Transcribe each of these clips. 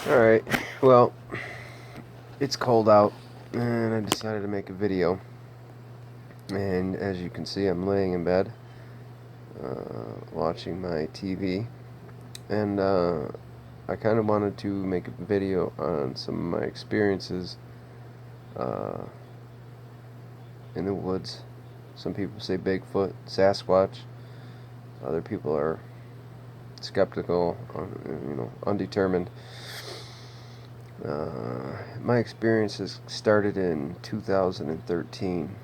Alright, well, it's cold out, and I decided to make a video. And as you can see, I'm laying in bed, watching my TV. And I kind of wanted to make a video on some of my experiences uh, in the woods. Some people say Bigfoot, Sasquatch. Other people are skeptical, undetermined. My experiences started in 2013.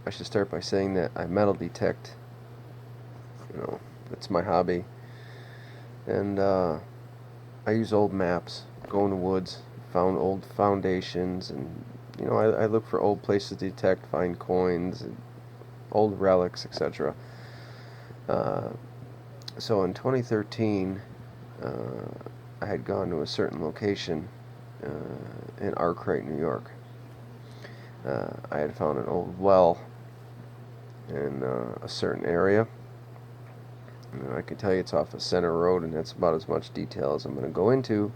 I should start by saying that I metal detect. It's my hobby. And I use old maps, go in the woods, found old foundations, and I look for old places to detect, find coins, and old relics, etc. So in 2013, I had gone to a certain location in Arkwright, New York. I had found an old well in a certain area. I can tell you it's off a center road, and that's about as much detail as I'm going to go into,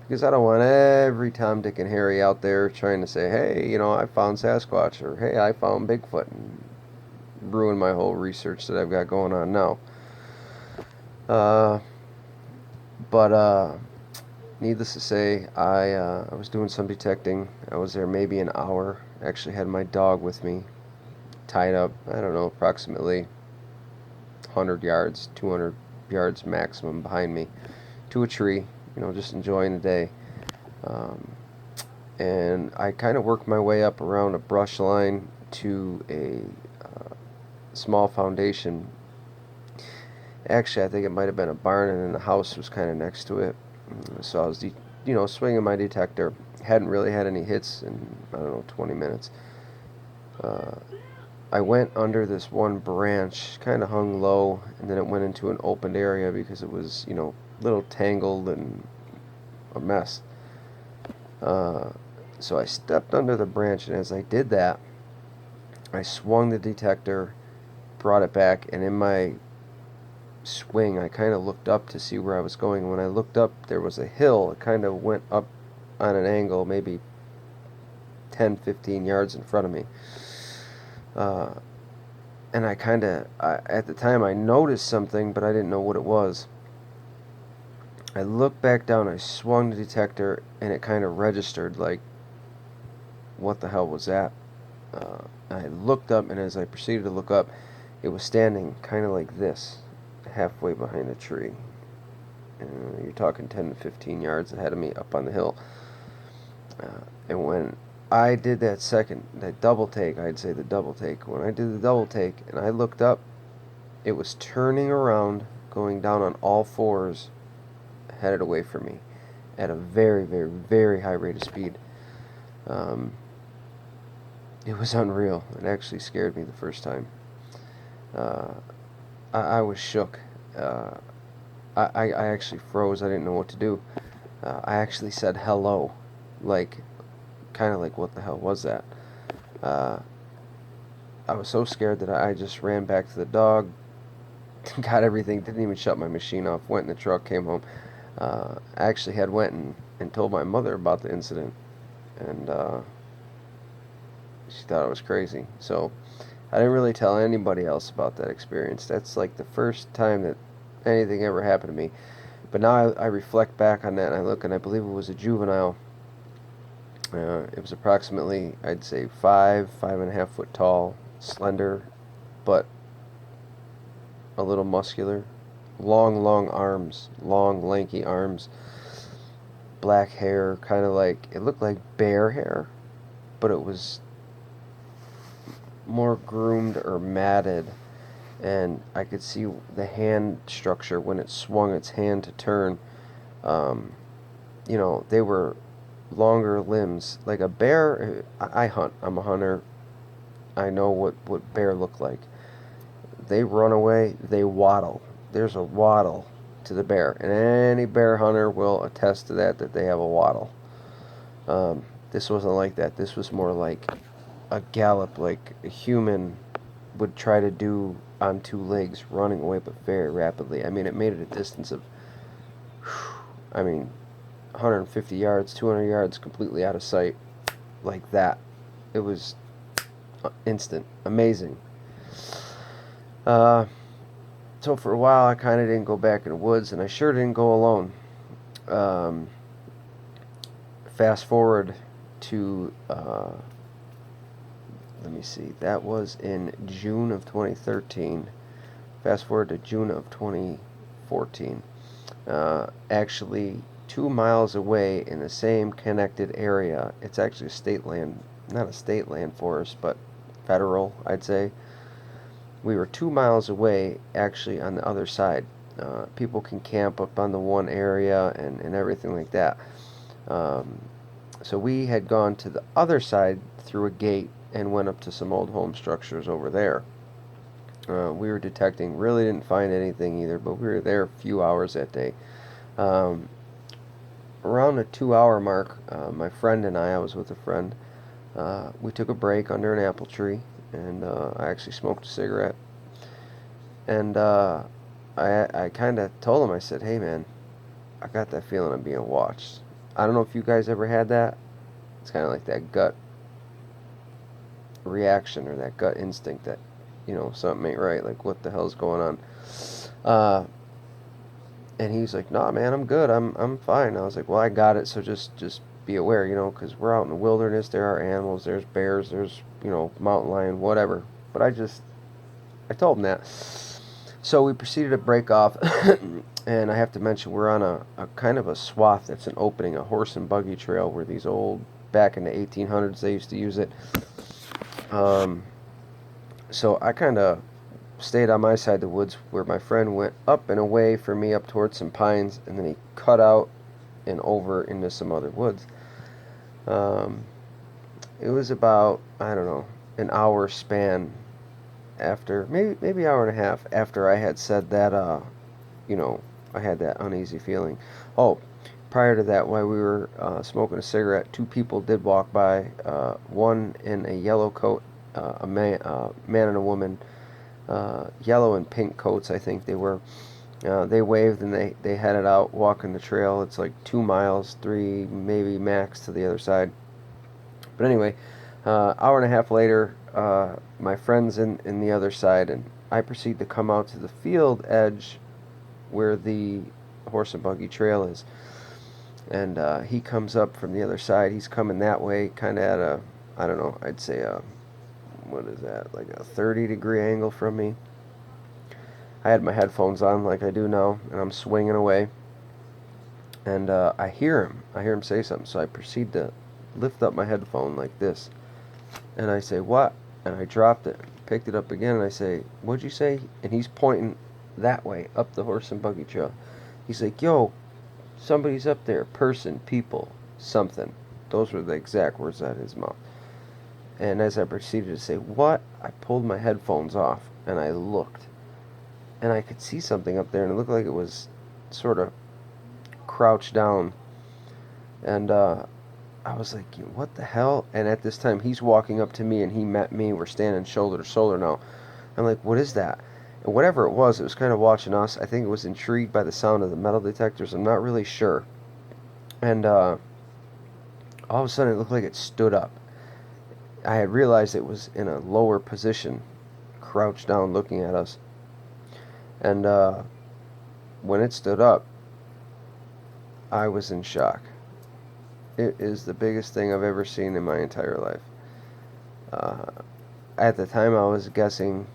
because I don't want every Tom, Dick, and Harry out there trying to say, hey, I found Sasquatch, or hey, I found Bigfoot, and ruin my whole research that I've got going on now. But needless to say, I was doing some detecting. I was there maybe an hour. Actually had my dog with me, tied up, I don't know, approximately 100 yards, 200 yards maximum behind me, to a tree, just enjoying the day. And I kind of worked my way up around a brush line to a small foundation. Actually, I think it might have been a barn, and then the house was kind of next to it. So I was, swinging my detector. Hadn't really had any hits in, I don't know, 20 minutes. I went under this one branch, kind of hung low, and then it went into an open area because it was, a little tangled and a mess. So I stepped under the branch, and as I did that, I swung the detector, brought it back, and in my swing, I kind of looked up to see where I was going. And when I looked up, there was a hill. It kind of went up on an angle, maybe 10-15 yards in front of me. And I kind of, at the time, I noticed something, but I didn't know what it was. I looked back down, I swung the detector, and it kind of registered, like, what the hell was that? I looked up, and as I proceeded to look up, it was standing kind of like this, halfway behind a tree. You're talking 10 to 15 yards ahead of me up on the hill. And when I did that double take, I'd say the double take. When I did the double take and I looked up, it was turning around, going down on all fours, headed away from me at a very, very, very high rate of speed. It was unreal. It actually scared me the first time. I was shook. I actually froze. I didn't know what to do. I actually said hello, like, kind of like, what the hell was that? I was so scared that I just ran back to the dog, got everything, didn't even shut my machine off, went in the truck, came home. I actually had went and told my mother about the incident, and she thought I was crazy. So I didn't really tell anybody else about that experience. That's like the first time that anything ever happened to me. But now I reflect back on that, and I look, and I believe it was a juvenile. It was approximately, I'd say, 5.5 foot tall, slender, but a little muscular. Long arms, long, lanky arms. Black hair, kind of like, it looked like bear hair, but it was more groomed or matted. And I could see the hand structure when it swung its hand to turn. They were longer limbs. Like a bear, I hunt. I'm a hunter. I know what bear look like. They run away, they waddle. There's a waddle to the bear. And any bear hunter will attest to that they have a waddle. This wasn't like that. This was more like a gallop, like a human would try to do on two legs, running away, but very rapidly. I mean, it made it a distance of I mean, 150 yards, 200 yards, completely out of sight, like that. It was instant, amazing. Uh, so for a while, I kind of didn't go back in the woods, and I sure didn't go alone. Um, Fast forward to, let me see, that was in June of 2013. Fast forward to June of 2014. Actually, 2 miles away in the same connected area, it's actually a state land, not a state land forest, but federal, I'd say. We were 2 miles away, actually, on the other side. People can camp up on the one area and everything like that. Um, so we had gone to the other side through a gate and went up to some old home structures over there. We were detecting, really didn't find anything either, but we were there a few hours that day. Um, Around the 2 hour mark, my friend and I was with a friend, we took a break under an apple tree, and I actually smoked a cigarette. And I kind of told him, I said, hey man, I got that feeling I'm being watched. I don't know if you guys ever had that. It's kind of like that gut reaction or that gut instinct that, something ain't right. Like, what the hell's going on? Uh, and he's like, nah, man, I'm good. I'm fine. I was like, well, I got it. So just be aware, because we're out in the wilderness. There are animals. There's bears. There's, mountain lion, whatever. But I told him that. So we proceeded to break off, and I have to mention we're on a kind of a swath that's an opening, a horse and buggy trail where these old, back in the 1800s, they used to use it. So I kind of stayed on my side of the woods where my friend went up and away from me up towards some pines, and then he cut out and over into some other woods. Um, it was about, I don't know, an hour span after, maybe hour and a half after I had said that, I had that uneasy feeling. Oh, prior to that, while we were smoking a cigarette, two people did walk by. One in a yellow coat, a man and a woman, yellow and pink coats, I think they were. They waved and they headed out walking the trail. It's like 2 miles, three maybe max to the other side. But anyway, hour and a half later, my friend's in the other side, and I proceed to come out to the field edge where the horse and buggy trail is. And he comes up from the other side. He's coming that way, kind of at a, I don't know, I'd say what is that, like a 30-degree angle from me. I had my headphones on like I do now, and I'm swinging away. And I hear him say something, so I proceed to lift up my headphone like this. And I say, what? And I dropped it, picked it up again, and I say, what'd you say? And he's pointing that way, up the horse and buggy trail. He's like, yo, somebody's up there, person, people, something. Those were the exact words out of his mouth. And as I proceeded to say, what? I pulled my headphones off, and I looked. And I could see something up there, and it looked like it was sort of crouched down. And I was like, what the hell? And at this time, he's walking up to me, and he met me. We're standing shoulder to shoulder now. I'm like, what is that? And whatever it was kind of watching us. I think it was intrigued by the sound of the metal detectors. I'm not really sure. And all of a sudden, it looked like it stood up. I had realized it was in a lower position, crouched down looking at us. And when it stood up, I was in shock. It is the biggest thing I've ever seen in my entire life. At the time, I was guessing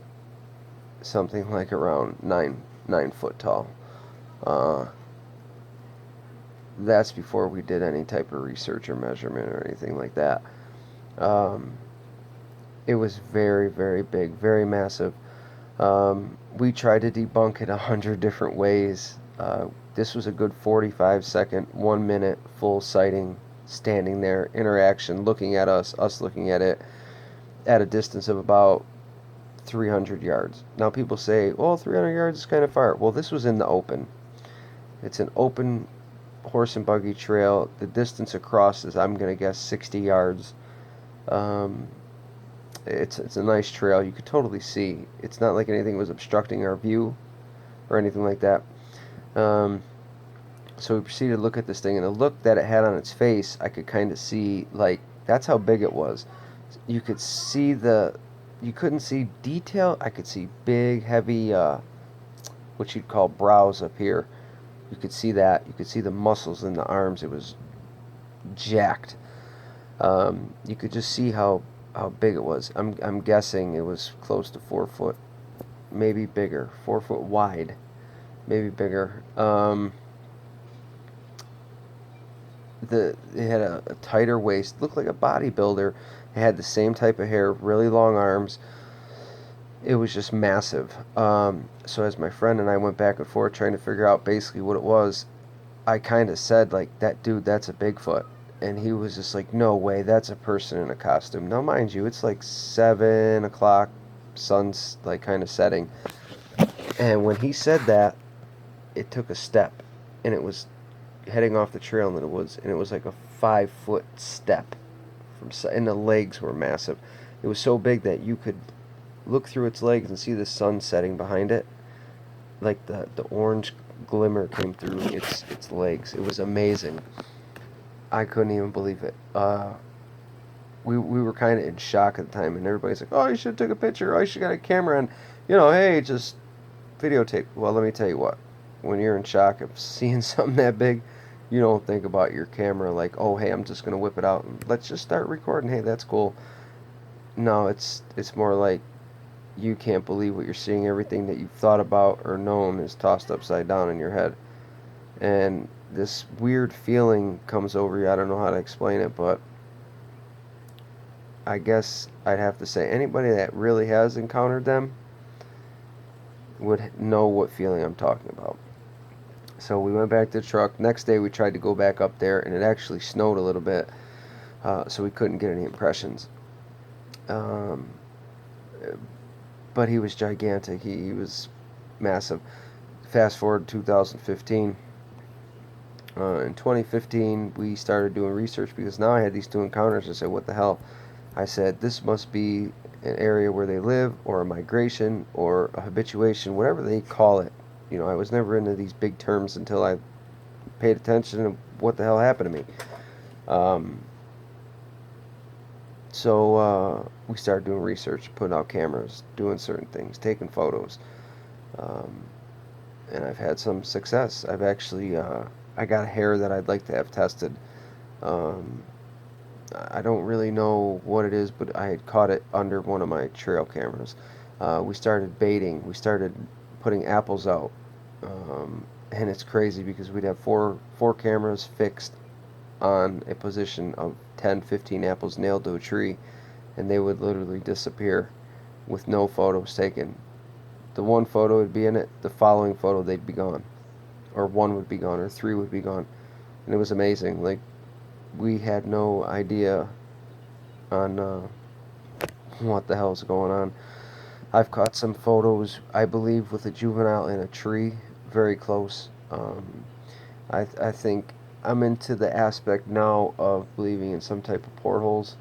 something like around 9 foot tall. That's before we did any type of research or measurement or anything like that. It was very, very big, very massive. We tried to debunk it 100 different ways. This was a good 45-second, 1 minute full sighting, standing there, interaction, looking at us looking at it, at a distance of about 300 yards. Now people say, well, 300 yards is kind of far. Well, this was in the open. It's an open horse and buggy trail. The distance across is, I'm going to guess, 60 yards. It's a nice trail. You could totally see. It's not like anything was obstructing our view or anything like that. So So we proceeded to look at this thing, and the look that it had on its face, I could kind of see, like, that's how big it was. You could see you couldn't see detail. I could see big, heavy, what you'd call brows up here. You could see that. You could see the muscles in the arms. It was jacked. You could just see how big it was. I'm guessing it was close to 4 foot, maybe bigger. 4 foot wide, maybe bigger. It had a tighter waist, looked like a bodybuilder. It had the same type of hair, really long arms. It was just massive. So as my friend and I went back and forth trying to figure out basically what it was, I kind of said, like, that dude, that's a Bigfoot. And he was just like, no way, that's a person in a costume. Now, mind you, it's like 7 o'clock, sun's like kind of setting. And when he said that, it took a step, and it was heading off the trail into the woods, and it was like a 5 foot step and the legs were massive. It was so big that you could look through its legs and see the sun setting behind it, like the orange glimmer came through its legs. It was amazing. I couldn't even believe it. We were kind of in shock at the time, and everybody's like, "Oh, you should have took a picture. Oh, you should have got a camera, and hey, just videotape." Well, let me tell you what. When you're in shock of seeing something that big, you don't think about your camera like, "Oh, hey, I'm just gonna whip it out and let's just start recording. Hey, that's cool." No, it's more like you can't believe what you're seeing. Everything that you've thought about or known is tossed upside down in your head, and this weird feeling comes over you. I don't know how to explain it, but I guess I'd have to say anybody that really has encountered them would know what feeling I'm talking about. So we went back to the truck. Next day we tried to go back up there, and it actually snowed a little bit, so we couldn't get any impressions. But he was gigantic. He was massive. Fast forward to 2015. In 2015, we started doing research because now I had these 2 encounters. I said, what the hell? I said, this must be an area where they live, or a migration, or a habituation, whatever they call it. I was never into these big terms until I paid attention to what the hell happened to me. So we started doing research, putting out cameras, doing certain things, taking photos. And I've had some success. I've actually, I got a hair that I'd like to have tested. I don't really know what it is, but I had caught it under one of my trail cameras. We started baiting. We started putting apples out. And it's crazy because we'd have four cameras fixed on a position of 10, 15 apples nailed to a tree, and they would literally disappear with no photos taken. The one photo would be in it, the following photo they'd be gone. Or one would be gone, or 3 would be gone. And it was amazing. Like, we had no idea on what the hell's going on. I've caught some photos, I believe, with a juvenile in a tree, very close. I think I'm into the aspect now of believing in some type of portholes,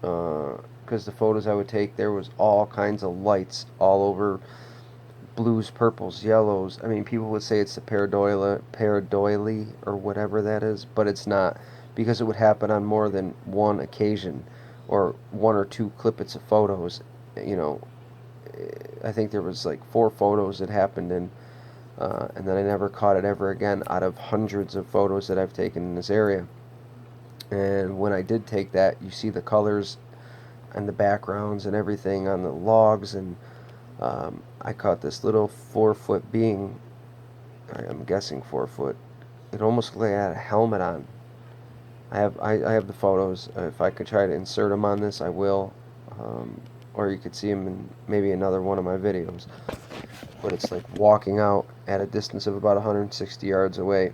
because the photos I would take, there was all kinds of lights all over, blues, purples, yellows. I mean, people would say it's the pareidolia or whatever that is, but it's not, because it would happen on more than one occasion, or 1 or 2 clippets of photos. I think there was like 4 photos that happened in, and then I never caught it ever again out of hundreds of photos that I've taken in this area. And when I did take that, you see the colors and the backgrounds and everything on the logs, and I caught this little 4-foot being. I'm guessing 4 foot. It almost looked like it had a helmet on. I have the photos. If I could try to insert them on this, I will. Or you could see them in maybe another one of my videos. But it's like walking out at a distance of about 160 yards away.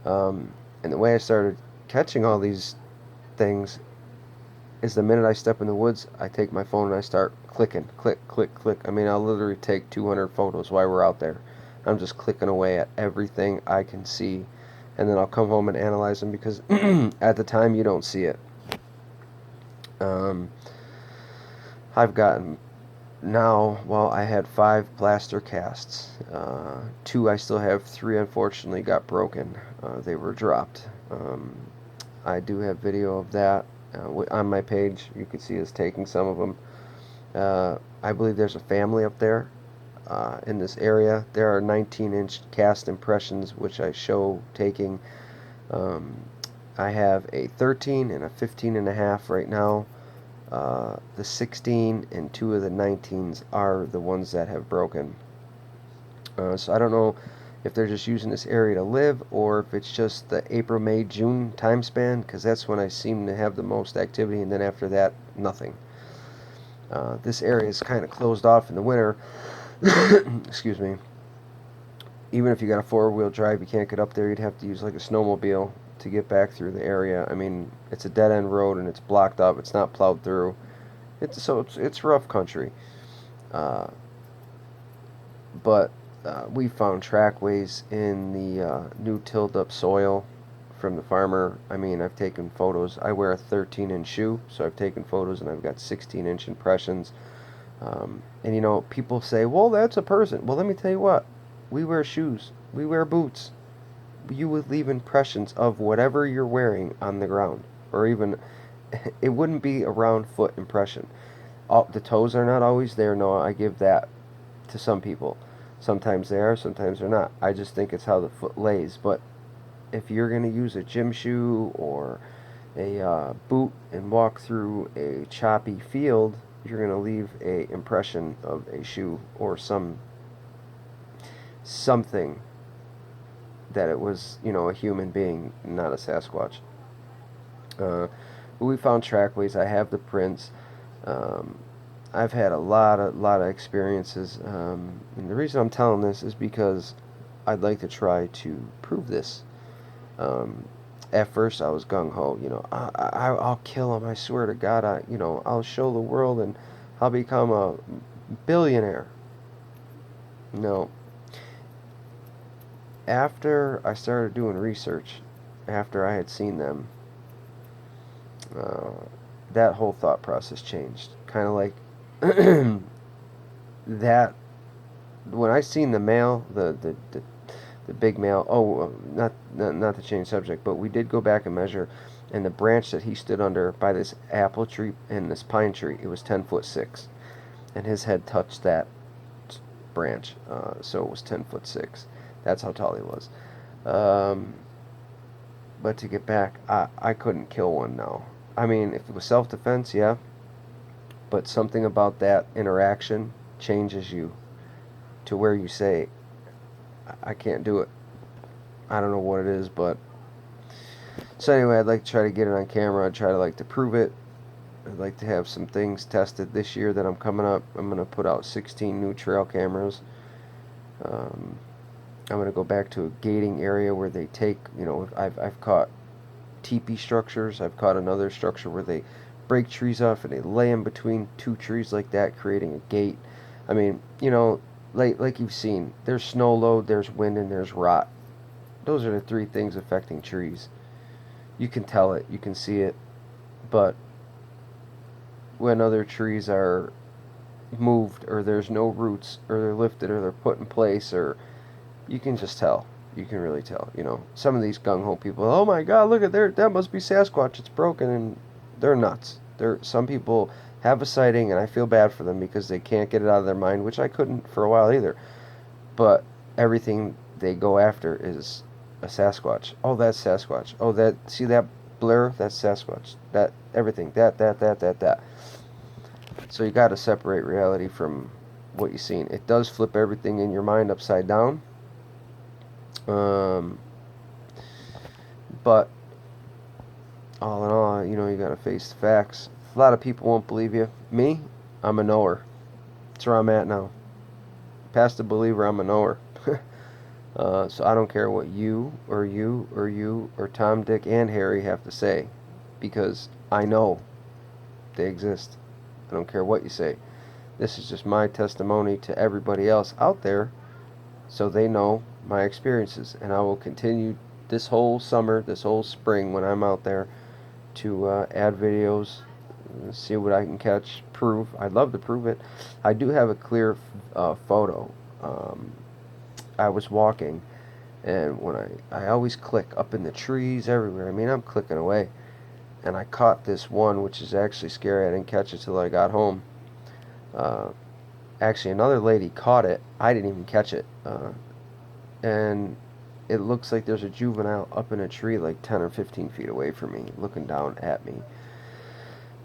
And the way I started catching all these things is the minute I step in the woods, I take my phone and I start clicking, click, click, click. I mean, I'll literally take 200 photos while we're out there. I'm just clicking away at everything I can see, and then I'll come home and analyze them, because at the time you don't see it. I've gotten now, well, I had 5 plaster casts. 2 I still have, 3 unfortunately got broken. They were dropped. I do have video of that on my page. You can see us taking some of them. I believe there's a family up there in this area. There are 19-inch cast impressions which I show taking. Um, I have a 13 and a 15 and a half right now. The 16 and 2 of the 19s are the ones that have broken. So I don't know if they're just using this area to live or if it's just the April, May, June time span, because that's when I seem to have the most activity, and then after that, nothing. This area is kind of closed off in the winter. Excuse me. Even if you got a 4-wheel drive, you can't get up there. You'd have to use like a snowmobile to get back through the area. I mean, it's a dead-end road and it's blocked up. It's not plowed through. It's rough country. Uh, but we found trackways in the new tilled-up soil from the farmer. I mean, I've taken photos. I wear a 13-inch shoe, so I've taken photos and I've got 16-inch impressions. And you know, people say, well, that's a person. Well, let me tell you what. We wear shoes. We wear boots. You would leave impressions of whatever you're wearing on the ground. Or even, it wouldn't be a round foot impression. The toes are not always there. No, I give that to some people. Sometimes they are, sometimes they're not. I just think it's how the foot lays. But if you're going to use a gym shoe or a boot and walk through a choppy field, you're going to leave a impression of a shoe or something that it was, you know, a human being, not a Sasquatch. We found trackways. I have the prints. I've had a lot of experiences, and the reason I'm telling this is because I'd like to try to prove this. At first, I was gung ho. You know, I'll kill him. I swear to God, I'll show the world and I'll become a billionaire. No. After I started doing research, after I had seen them, that whole thought process changed. Kind of like that when I seen the male, the big male. Oh, not to change subject, but we did go back and measure, and the branch that he stood under by this apple tree and this pine tree, it was 10'6", and his head touched that branch, so it was 10'6". That's how tall he was. But to get back, I couldn't kill one now. I mean, if it was self-defense, yeah. But something about that interaction changes you to where you say, I can't do it. I don't know what it is, but... So anyway, I'd like to try to get it on camera. I'd try to like to prove it. I'd like to have some things tested this year that I'm coming up. I'm going to put out 16 new trail cameras. I'm going to go back to a gating area where they take, you know, I've caught teepee structures. I've caught another structure where they break trees off and they lay them between 2 trees like that, creating a gate. I mean, you know, like you've seen, there's snow load, there's wind, and there's rot. Those are the 3 things affecting trees. You can tell it, you can see it, but when other trees are moved or there's no roots or they're lifted or they're put in place, or you can just tell. You can really tell. You know, some of these gung-ho people, oh my God, look at there, that must be Sasquatch, it's broken, and they're nuts. Some people have a sighting, and I feel bad for them because they can't get it out of their mind, which I couldn't for a while either. But everything they go after is a Sasquatch. Oh, that's Sasquatch. Oh, see that blur? That's Sasquatch. That, everything, that. So you got to separate reality from what you've seen. It does flip everything in your mind upside down. But all in all, you know, you got to face the facts. A lot of people won't believe you. Me, I'm a knower. That's where I'm at now. Past the believer, I'm a knower. So I don't care what you or Tom, Dick, and Harry have to say, because I know they exist. I don't care what you say. This is just my testimony to everybody else out there, so they know my experiences. And I will continue this whole summer, this whole spring, when I'm out there, to add videos, see what I can catch, prove. I'd love to prove it. I do have a clear photo. I was walking, and when I always click up in the trees everywhere. I mean, I'm clicking away, and I caught this one, which is actually scary. I didn't catch it till I got home. Uh, Actually, another lady caught it. I didn't even catch it, and it looks like there's a juvenile up in a tree like 10 or 15 feet away from me, looking down at me.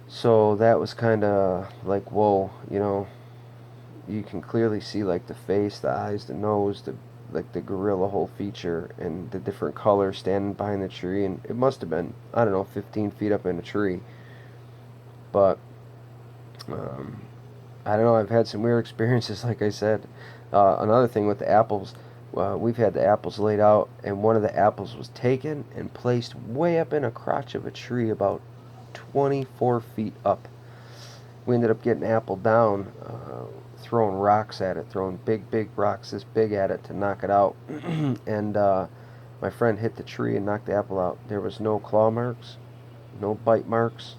So that was kind of like, whoa, you know, you can clearly see like the face, the eyes, the nose, like the gorilla whole feature, and the different colors standing behind the tree. And it must have been, I don't know, 15 feet up in a tree. But I don't know, I've had some weird experiences, like I said. Another thing with the apples, we've had the apples laid out, and one of the apples was taken and placed way up in a crotch of a tree about 24 feet up. We ended up getting apple down, throwing rocks at it, throwing big rocks this big at it to knock it out. And my friend hit the tree and knocked the apple out. There was no claw marks, no bite marks,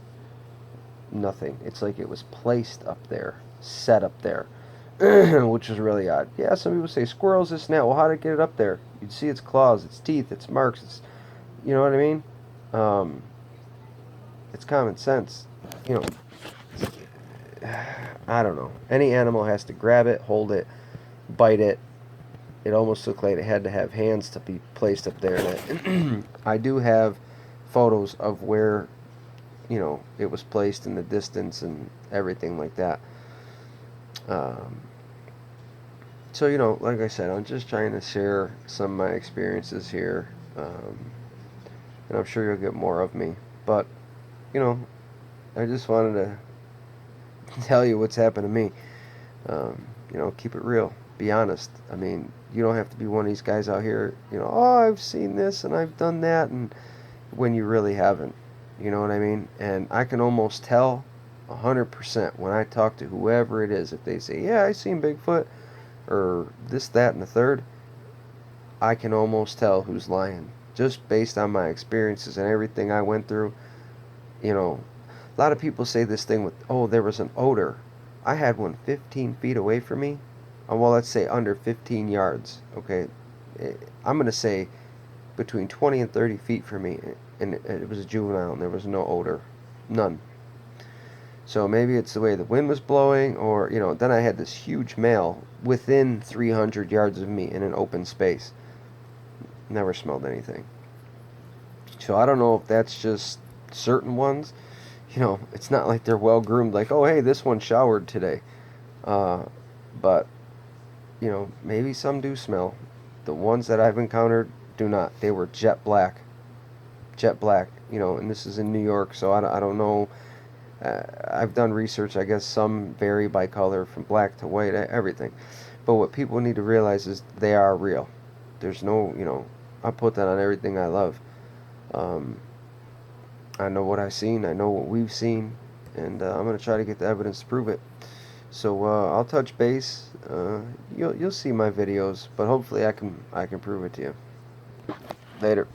nothing. It's like it was placed up there, set up there, which was really odd. Yeah, some people say squirrels, this and that. Well, how did it get it up there? You'd see its claws, its teeth, its marks. It's, you know what I mean? It's common sense. You know, I don't know. Any animal has to grab it, hold it, bite it. It almost looked like it had to have hands to be placed up there. I do have photos of where, you know, it was placed in the distance and everything like that. So, you know, like I said, I'm just trying to share some of my experiences here. And I'm sure you'll get more of me. But, you know, I just wanted to tell you what's happened to me. You know, keep it real. Be honest. I mean, you don't have to be one of these guys out here, you know, oh, I've seen this and I've done that, and when you really haven't. You know what I mean? And I can almost tell 100% when I talk to whoever it is, if they say, yeah, I seen Bigfoot, or this, that, and the third, I can almost tell who's lying. Just based on my experiences and everything I went through. You know, a lot of people say this thing with, oh, there was an odor. I had one 15 feet away from me. Well, let's say under 15 yards, okay? I'm going to say between 20 and 30 feet from me, and it was a juvenile, and there was no odor. None. So maybe it's the way the wind was blowing, or, you know, then I had this huge male within 300 yards of me in an open space. Never smelled anything. So I don't know if that's just certain ones. You know, it's not like they're well groomed, like, oh, hey, this one showered today. But, you know, maybe some do smell. The ones that I've encountered do not. They were jet black. Jet black, you know, and this is in New York, so I don't know. I've done research. I guess some vary by color from black to white, everything. But what people need to realize is they are real. There's no, you know, I put that on everything I love. I know what I've seen. I know what we've seen, and I'm gonna try to get the evidence to prove it. So I'll touch base. You'll see my videos, but hopefully I can prove it to you. Later.